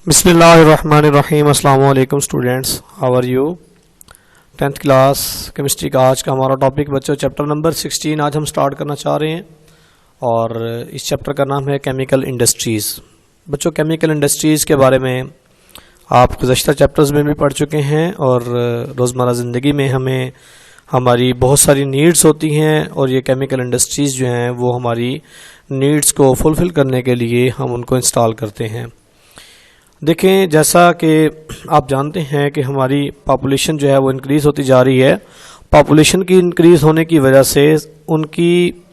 बिस्मिल्लाहिर्रहमानिर्रहीम। अस्सलाम वालेकुम students, how are you. 10th class chemistry का आज का हमारा टॉपिक बच्चों चैप्टर नंबर 16 आज हम स्टार्ट करना चाह रहे हैं और इस चैप्टर का नाम है केमिकल इंडस्ट्रीज़। बच्चों केमिकल इंडस्ट्रीज़ के बारे में आप गुज़श्ता चैप्टर्स में भी पढ़ चुके हैं और रोज़मर्रा ज़िंदगी में हमें हमारी बहुत सारी नीड्स होती हैं और ये केमिकल इंडस्ट्रीज़ जो हैं वो हमारी नीड्स को फुलफ़िल करने के लिए हम उनको इंस्टॉल करते हैं। देखें, जैसा कि आप जानते हैं कि हमारी पॉपुलेशन जो है वो इंक्रीज़ होती जा रही है। पॉपुलेशन की इंक्रीज़ होने की वजह से उनकी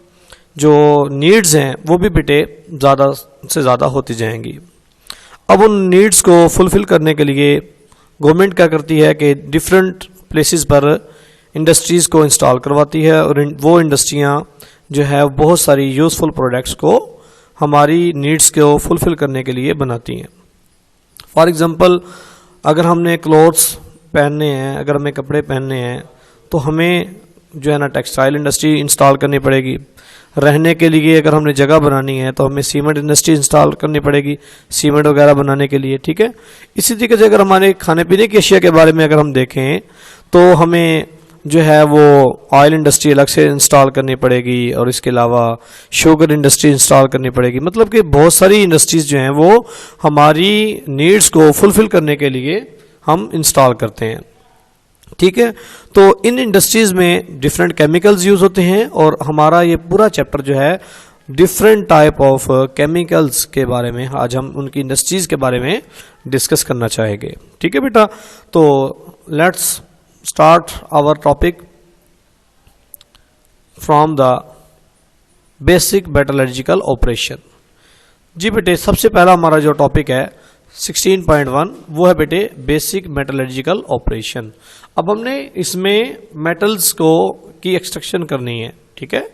जो नीड्स हैं वो भी बेटे ज़्यादा से ज़्यादा होती जाएंगी। अब उन नीड्स को फुलफ़िल करने के लिए गवर्नमेंट क्या करती है कि डिफरेंट प्लेसेस पर इंडस्ट्रीज़ को इंस्टॉल करवाती है और वो इंडस्ट्रियाँ जो है बहुत सारी यूज़फुल प्रोडक्ट्स को हमारी नीड्स को फुलफ़िल करने के लिए बनाती हैं। फॉर एग्ज़ाम्पल, अगर हमने क्लोथ्स पहनने हैं, अगर हमें कपड़े पहनने हैं तो हमें जो है ना टेक्सटाइल इंडस्ट्री इंस्टॉल करनी पड़ेगी। रहने के लिए अगर हमने जगह बनानी है तो हमें सीमेंट इंडस्ट्री इंस्टॉल करनी पड़ेगी सीमेंट वगैरह बनाने के लिए, ठीक है। इसी तरीके से अगर हमारे खाने पीने की अशिया के बारे में अगर हम देखें तो हमें जो है वो ऑयल इंडस्ट्री अलग से इंस्टॉल करनी पड़ेगी और इसके अलावा शुगर इंडस्ट्री इंस्टॉल करनी पड़ेगी। मतलब कि बहुत सारी इंडस्ट्रीज़ जो हैं वो हमारी नीड्स को फुलफ़िल करने के लिए हम इंस्टॉल करते हैं, ठीक है। तो इन इंडस्ट्रीज़ में डिफरेंट केमिकल्स यूज़ होते हैं और हमारा ये पूरा चैप्टर जो है डिफरेंट टाइप ऑफ केमिकल्स के बारे में आज हम उनकी इंडस्ट्रीज़ के बारे में डिस्कस करना चाहेंगे, ठीक है बेटा। तो let's start our topic from the basic metallurgical operation। जी बेटे, सबसे पहला हमारा जो टॉपिक है 16.1 वो है बेटे बेसिक मेटलर्जिकल ऑपरेशन। अब हमने इसमें मेटल्स को की एक्सट्रैक्शन करनी है, ठीक है,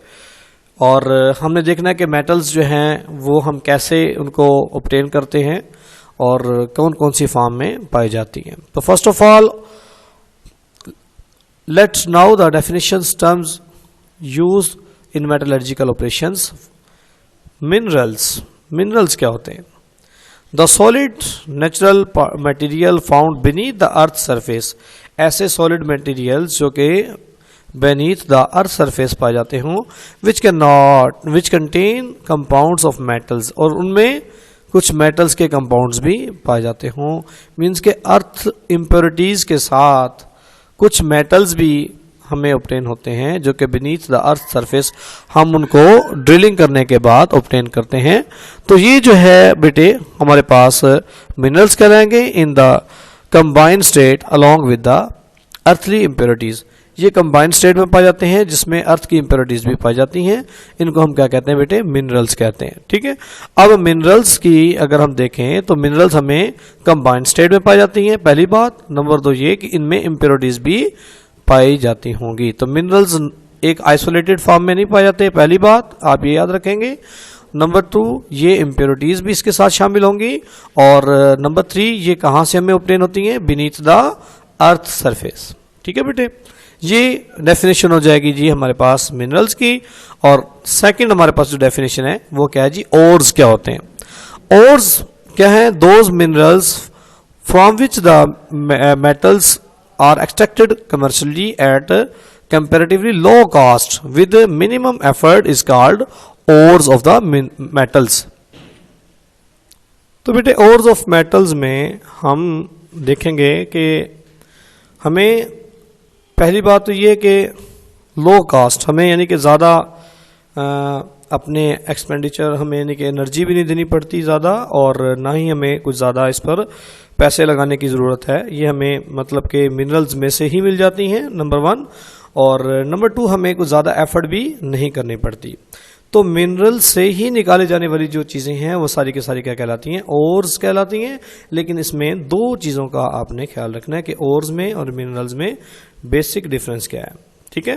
और हमने देखना है कि मेटल्स जो हैं वो हम कैसे उनको ऑब्टेन करते हैं और कौन कौन सी फॉर्म में पाई जाती हैं। तो first of all let's now the definitions terms used in metallurgical operations। minerals क्या होते हैं? the solid natural material found beneath the earth surface। ऐसे solid materials जो कि beneath the earth surface पाए जाते हों which contain compounds of metals, और उनमें कुछ metals के compounds भी पाए जाते हों। मीन्स के अर्थ impurities के साथ कुछ मेटल्स भी हमें ऑब्टेन होते हैं जो कि बीनीथ द अर्थ सरफेस हम उनको ड्रिलिंग करने के बाद ऑब्टेन करते हैं। तो ये जो है बेटे हमारे पास मिनरल्स कहलाएंगे in the combined state along with the earthly impurities. ये कंबाइंड स्टेट में पाए जाते हैं जिसमें अर्थ की इम्प्योरिटीज़ भी पाई जाती हैं। इनको हम क्या कहते हैं बेटे? मिनरल्स कहते हैं, ठीक है। अब मिनरल्स की अगर हम देखें तो मिनरल्स हमें कंबाइंड स्टेट में पाई जाती हैं, पहली बात। नंबर 2 ये कि इनमें इम्प्योरिटीज़ भी पाई जाती होंगी। तो मिनरल्स एक आइसोलेटेड फॉर्म में नहीं पाए जाते, पहली बात आप ये याद रखेंगे। नंबर 2 ये इम्प्योरिटीज़ भी इसके साथ शामिल होंगी और नंबर 3 ये कहाँ से हमें ऑब्टेन होती हैं? बीनीथ द अर्थ सरफेस, ठीक है बेटे। ये डेफिनेशन हो जाएगी जी हमारे पास मिनरल्स की। और सेकंड हमारे पास जो डेफिनेशन है वो क्या है जी? ओर्स क्या होते हैं? ओर्स क्या है? Those minerals from which the metals are extracted commercially at comparatively low cost with minimum effort is called ores of the metals. तो बेटे ओर्स ऑफ मेटल्स में हम देखेंगे कि हमें पहली बात तो ये कि लो कास्ट हमें यानी कि ज़्यादा अपने एक्सपेंडिचर हमें यानी कि एनर्जी भी नहीं देनी पड़ती ज़्यादा और ना ही हमें कुछ ज़्यादा इस पर पैसे लगाने की ज़रूरत है। ये हमें मतलब कि मिनरल्स में से ही मिल जाती हैं, नंबर 1। और नंबर 2 हमें कुछ ज़्यादा एफर्ट भी नहीं करनी पड़ती। तो मिनरल से ही निकाले जाने वाली जो चीज़ें हैं वो सारी की सारी क्या कहलाती हैं? ओर्स कहलाती हैं। लेकिन इसमें 2 चीज़ों का आपने ख्याल रखना है कि ओर्स में और मिनरल्स में बेसिक डिफरेंस क्या है, ठीक है।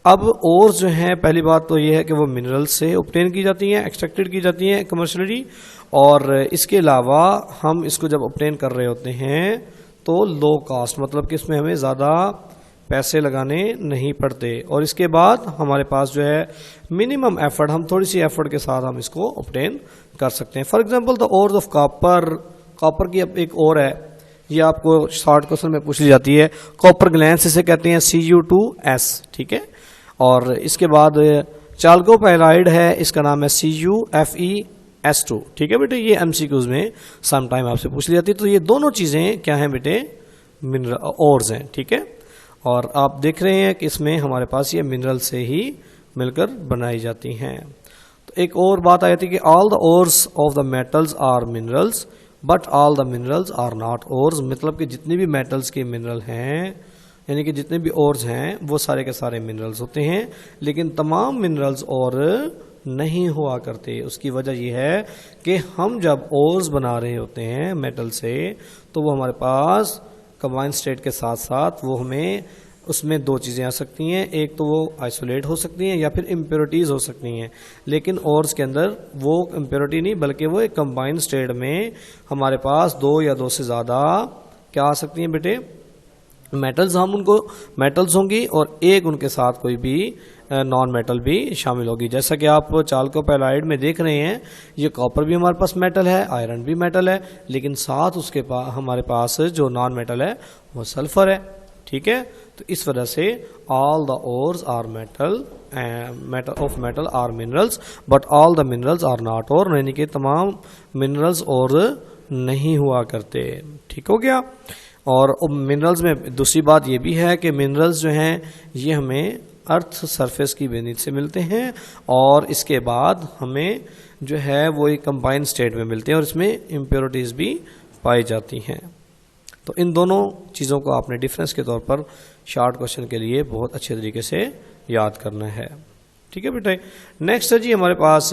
अब ओर्स जो हैं, पहली बात तो ये है कि वो मिनरल्स से ऑब्टेन की जाती हैं, एक्सट्रैक्टेड की जाती हैं कमर्शियली, और इसके अलावा हम इसको जब ऑब्टेन कर रहे होते हैं तो लो कास्ट, मतलब कि इसमें हमें ज़्यादा पैसे लगाने नहीं पड़ते। और इसके बाद हमारे पास जो है मिनिमम एफर्ट, हम थोड़ी सी एफर्ट के साथ हम इसको ऑब्टेन कर सकते हैं। For example the ores of copper, copper की अब एक और है, ये आपको शॉर्ट क्वेश्चन में पूछ ली जाती है। कॉपर ग्लैंस इसे कहते हैं Cu2S, ठीक है। और इसके बाद चाल्कोपेलाइड है, इसका नाम है CuFeS2, ठीक है बेटे। ये MCQs में सम टाइम आपसे पूछ ली जाती है। तो ये दोनों चीज़ें क्या हैं बेटे, मिनरल ओर्स हैं, ठीक है। और आप देख रहे हैं कि इसमें हमारे पास ये मिनरल से ही मिलकर बनाई जाती हैं। तो एक और बात आ जाती है कि all the ores of the metals are minerals but all the minerals are not ores, मतलब कि जितनी भी मेटल्स के मिनरल हैं, यानी कि जितने भी ओर्स हैं वो सारे के सारे मिनरल्स होते हैं, लेकिन तमाम मिनरल्स और नहीं हुआ करते। उसकी वजह यह है कि हम जब ओर्स बना रहे होते हैं मेटल से, तो वो हमारे पास कंबाइंड स्टेट के साथ साथ वो हमें उसमें दो चीज़ें आ सकती हैं, एक तो वो आइसोलेट हो सकती हैं या फिर इम्प्योरिटीज़ हो सकती हैं। लेकिन ओर्स के अंदर वो इम्प्योरिटी नहीं, बल्कि वो एक कंबाइंड स्टेट में हमारे पास दो या दो से ज़्यादा क्या आ सकती हैं बेटे, मेटल्स। हम उनको मेटल्स होंगी और एक उनके साथ कोई भी नॉन मेटल भी शामिल होगी। जैसा कि आप चाल्कोपेलाइड में देख रहे हैं, ये कॉपर भी हमारे पास मेटल है, आयरन भी मेटल है, लेकिन साथ उसके पास हमारे पास जो नॉन मेटल है वो सल्फर है, ठीक है। तो इस वजह से all the ores are metal are minerals but all the minerals are not ore, यानी कि तमाम मिनरल्स और नहीं हुआ करते, ठीक हो गया। और मिनरल्स में दूसरी बात ये भी है कि मिनरल्स जो हैं ये हमें अर्थ सरफेस की बेनीथ से मिलते हैं और इसके बाद हमें जो है वो एक कंबाइंड स्टेट में मिलते हैं और इसमें इम्प्योरिटीज़ भी पाई जाती हैं। तो इन दोनों चीज़ों को आपने डिफरेंस के तौर पर शॉर्ट क्वेश्चन के लिए बहुत अच्छे तरीके से याद करना है, ठीक है बेटा। नेक्स्ट है जी हमारे पास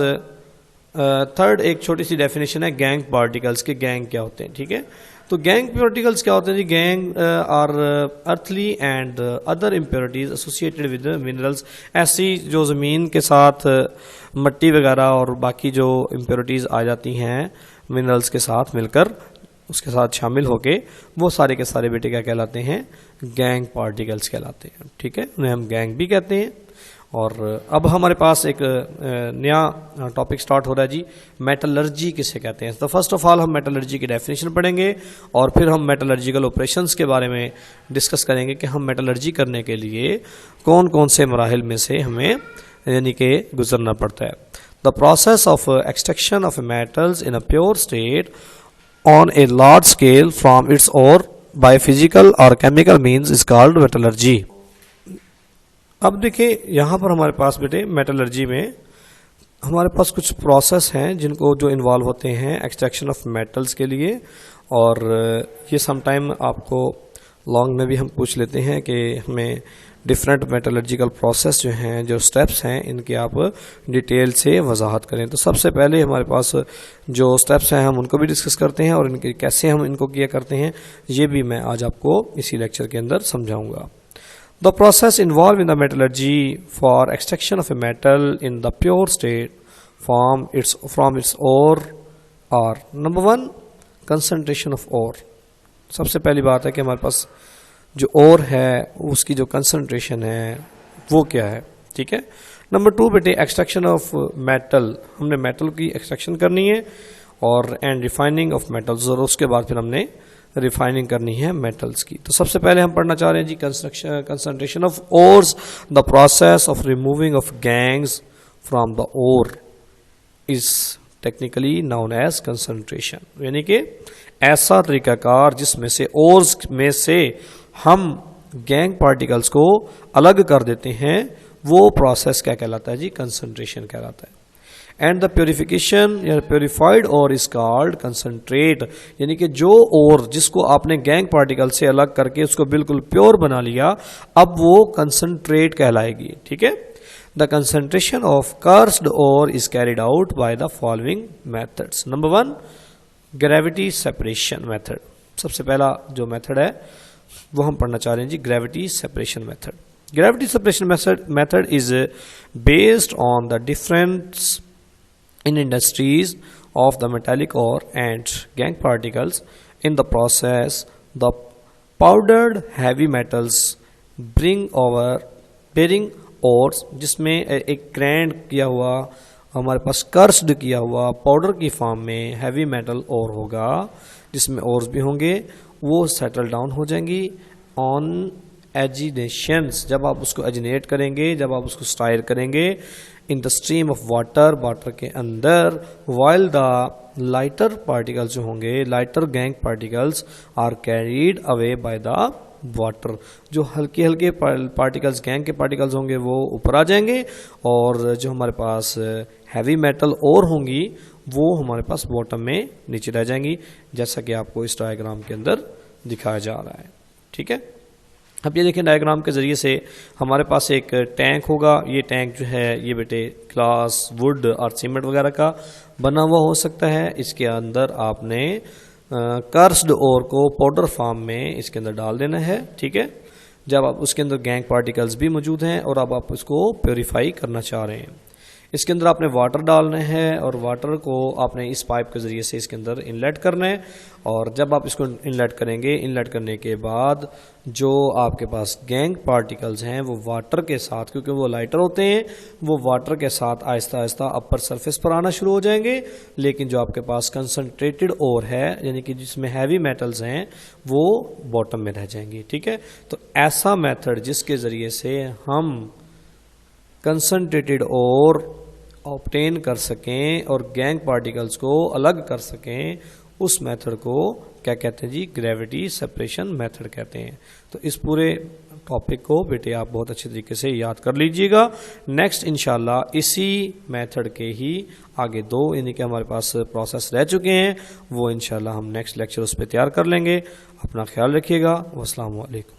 थर्ड एक छोटी सी डेफिनेशन है गैंग पार्टिकल्स के। गैंग क्या होते हैं, ठीक है। तो गैंग पार्टिकल्स क्या होते हैं जी, gangue are earthly and other impurities associated with minerals. ऐसी जो ज़मीन के साथ मट्टी वगैरह और बाकी जो इम्प्योरिटीज़ आ जाती हैं मिनरल्स के साथ मिलकर, उसके साथ शामिल होके, वो सारे के सारे बेटे क्या कहलाते हैं, गैंग पार्टिकल्स कहलाते हैं, ठीक है। उन्हें हम गैंग भी कहते हैं। और अब हमारे पास एक नया टॉपिक स्टार्ट हो रहा है जी, मेटलर्जी किसे कहते हैं। तो फर्स्ट ऑफ ऑल हम मेटलर्जी की डेफिनेशन पढ़ेंगे और फिर हम मेटलर्जिकल ऑपरेशंस के बारे में डिस्कस करेंगे कि हम मेटलर्जी करने के लिए कौन कौन से मराहिल में से हमें यानी कि गुजरना पड़ता है। The process of extraction of metals in a pure state on a large scale from its ore by physical or chemical means is called metallurgy। अब देखिए यहाँ पर हमारे पास बेटे मेटलर्जी में हमारे पास कुछ प्रोसेस हैं जिनको जो इन्वॉल्व होते हैं एक्सट्रैक्शन ऑफ मेटल्स के लिए, और ये समटाइम आपको लॉन्ग में भी हम पूछ लेते हैं कि हमें डिफरेंट मेटलर्जिकल प्रोसेस जो हैं, जो स्टेप्स हैं, इनके आप डिटेल से वजाहत करें। तो सबसे पहले हमारे पास जो स्टेप्स हैं हम उनको भी डिस्कस करते हैं और इनके कैसे हम इनको किया करते हैं ये भी मैं आज आपको इसी लेक्चर के अंदर समझाऊंगा। The process involve in the metallurgy for extraction of a metal in the pure state from its ore are, number 1 concentration of ore. सबसे पहली बात है कि हमारे पास जो ओर है उसकी जो कंसंट्रेशन है वो क्या है, ठीक है। नंबर 2 बेटे एक्सट्रैक्शन ऑफ मेटल, हमने मेटल की एक्सट्रैक्शन करनी है और एंड रिफाइनिंग ऑफ मेटल्स, और उसके बाद फिर हमने रिफाइनिंग करनी है मेटल्स की। तो सबसे पहले हम पढ़ना चाह रहे हैं जी concentration of ores. The process of removing of gangues from the ore is technically known as concentration, यानी कि ऐसा तरीकाकार जिसमें से ओर्स में से हम गैंग पार्टिकल्स को अलग कर देते हैं, वो प्रोसेस क्या कहलाता है जी, कंसंट्रेशन कहलाता है। एंड द प्योरिफिकेशन या purified ore is called concentrate, यानी कि जो ओर जिसको आपने गैंग पार्टिकल से अलग करके उसको बिल्कुल प्योर बना लिया, अब वो कंसंट्रेट कहलाएगी, ठीक है। The concentration of crushed ore is carried out by the following methods. Number 1 gravity separation method. सबसे पहला जो मेथड है वो हम पढ़ना चाह रहे हैं जी, gravity separation method. Gravity separation method is based on the difference in industries of the metallic ore and gang particles. In the process, the powdered heavy metals bearing ores, जिसमें एक ग्राइंड किया हुआ हमारे पास कर्स्ड किया हुआ powder की form में heavy metal और होगा, जिसमें ओर्स भी होंगे, वो सेटल डाउन हो जाएंगी ऑन एजिनेशंस, जब आप उसको एजिनेट करेंगे, जब आप उसको स्टायर करेंगे in the stream of water, water के अंदर, वाइल द लाइटर पार्टिकल्स जो होंगे, lighter gangue particles are carried away by the water, जो हल्के हल्के पार्टिकल्स, गैंग के पार्टिकल्स होंगे वो ऊपर आ जाएंगे, और जो हमारे पास हैवी मेटल और होंगी वो हमारे पास बॉटम में नीचे रह जाएंगी, जैसा कि आपको इस डायग्राम के अंदर दिखाया जा रहा है। ठीक है, अब ये देखें डायग्राम के ज़रिए से हमारे पास एक टैंक होगा। ये टैंक जो है ये बेटे ग्लास, वुड और सीमेंट वगैरह का बना हुआ हो सकता है। इसके अंदर आपने कर्स्ड ओर को पाउडर फॉर्म में इसके अंदर डाल देना है। ठीक है, जब आप उसके अंदर गैंग पार्टिकल्स भी मौजूद हैं और अब आप उसको प्योरीफाई करना चाह रहे हैं, इसके अंदर आपने वाटर डालना है और वाटर को आपने इस पाइप के ज़रिए से इसके अंदर इनलेट करना है। और जब आप इसको इनलेट करेंगे, इनलेट करने के बाद जो आपके पास गैंग पार्टिकल्स हैं वो वाटर के साथ, क्योंकि वो लाइटर होते हैं, वो वाटर के साथ आहिस्ता आहिस्ता अपर सरफेस पर आना शुरू हो जाएंगे। लेकिन जो आपके पास कंसनट्रेटेड ओर है, यानी कि जिसमें हैवी मेटल्स हैं, वो बॉटम में रह जाएंगी। ठीक है, तो ऐसा मेथड जिसके ज़रिए से हम कंसनट्रेटेड और ऑब्टेन कर सकें और गैंग पार्टिकल्स को अलग कर सकें, उस मेथड को क्या कहते हैं जी? ग्रेविटी सेपरेशन मेथड कहते हैं। तो इस पूरे टॉपिक को बेटे आप बहुत अच्छे तरीके से याद कर लीजिएगा। नेक्स्ट इंशाल्लाह इसी मेथड के ही आगे दो यानी कि हमारे पास प्रोसेस रह चुके हैं, वो इंशाल्लाह हम नेक्स्ट लेक्चर उस पर तैयार कर लेंगे। अपना ख्याल रखिएगा। अस्सलाम वालेकुम।